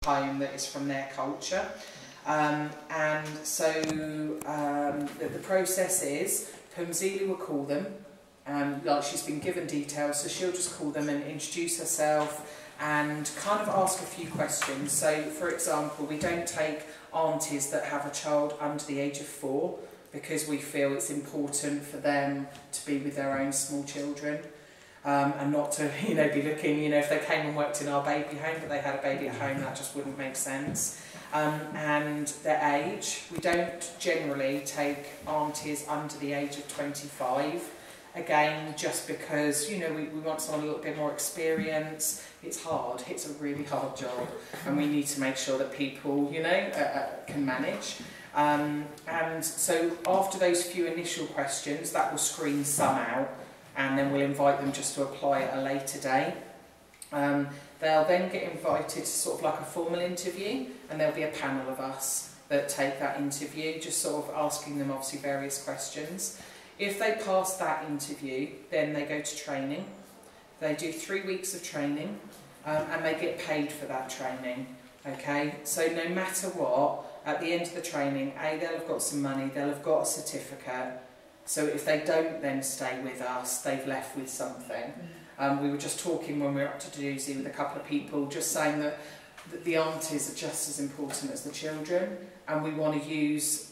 home that is from their culture. And so the process is, Pumzili will call them, like she's been given details, so she'll just call them and introduce herself and kind of ask a few questions. So, for example, we don't take aunties that have a child under the age of 4 because we feel it's important for them to be with their own small children and not to, you know, be looking, you know, if they came and worked in our baby home but they had a baby at home, that just wouldn't make sense. And their age, we don't generally take aunties under the age of 25. Again, just because, you know, we want someone a little bit more experience. It's hard, it's a really hard job, and we need to make sure that people, you know, can manage. And so after those few initial questions, that will screen some out, and then we'll invite them just to apply at a later date. They'll then get invited to sort of like a formal interview, and there'll be a panel of us that take that interview, just sort of asking them obviously various questions. If they pass that interview, then they go to training. They do 3 weeks of training, and they get paid for that training. Okay, so no matter what, at the end of the training, they'll have got some money, they'll have got a certificate. So if they don't then stay with us, they've left with something. We were just talking when we were up to Doozy with a couple of people, just saying that the aunties are just as important as the children, and we want to use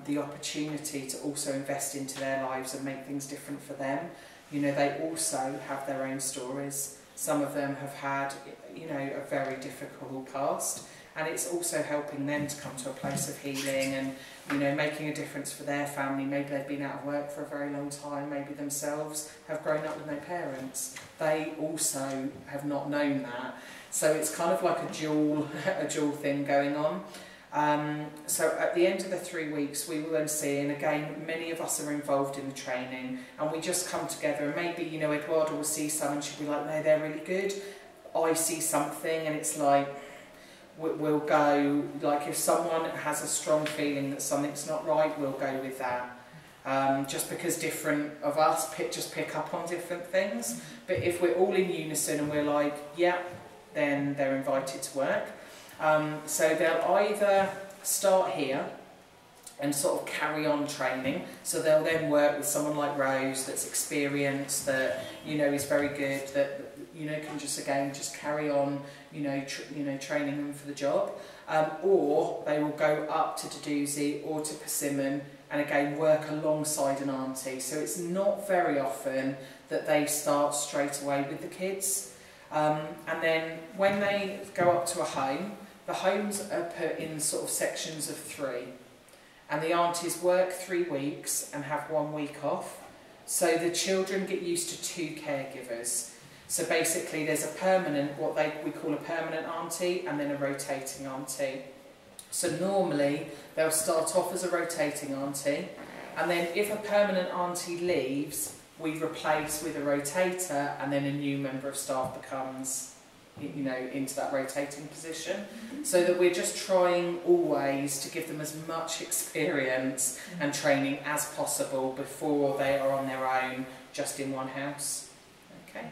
the opportunity to also invest into their lives and make things different for them. You know, they also have their own stories. Some of them have had, you know, a very difficult past, and it's also helping them to come to a place of healing and, you know, making a difference for their family. Maybe they've been out of work for a very long time, maybe themselves have grown up with no parents. They also have not known that. So it's kind of like a dual thing going on. So at the end of the 3 weeks, we will then see, and again, many of us are involved in the training, and we just come together, and maybe, you know, Eduardo will see some and she'll be like, no, they're really good. I see something, and it's like, we'll go, like if someone has a strong feeling that something's not right, we'll go with that. Just because different of us just pick up on different things. But if we're all in unison and we're like, yeah, then they're invited to work. So they'll either start here and sort of carry on training, so they'll then work with someone like Rose that's experienced, that, you know, is very good, that, you know, can just again just carry on, you know, training them for the job, or they will go up to Doozy or to Persimmon and again work alongside an auntie. So it's not very often that they start straight away with the kids, and then when they go up to a home, the homes are put in sort of sections of 3, and the aunties work 3 weeks and have 1 week off. So the children get used to 2 caregivers. So basically there's a permanent, what we call a permanent auntie, and then a rotating auntie. So normally they'll start off as a rotating auntie, and then if a permanent auntie leaves, we replace with a rotator, and then a new member of staff becomes, you know, into that rotating position, so that we're just trying always to give them as much experience and training as possible before they are on their own, just in one house. Okay.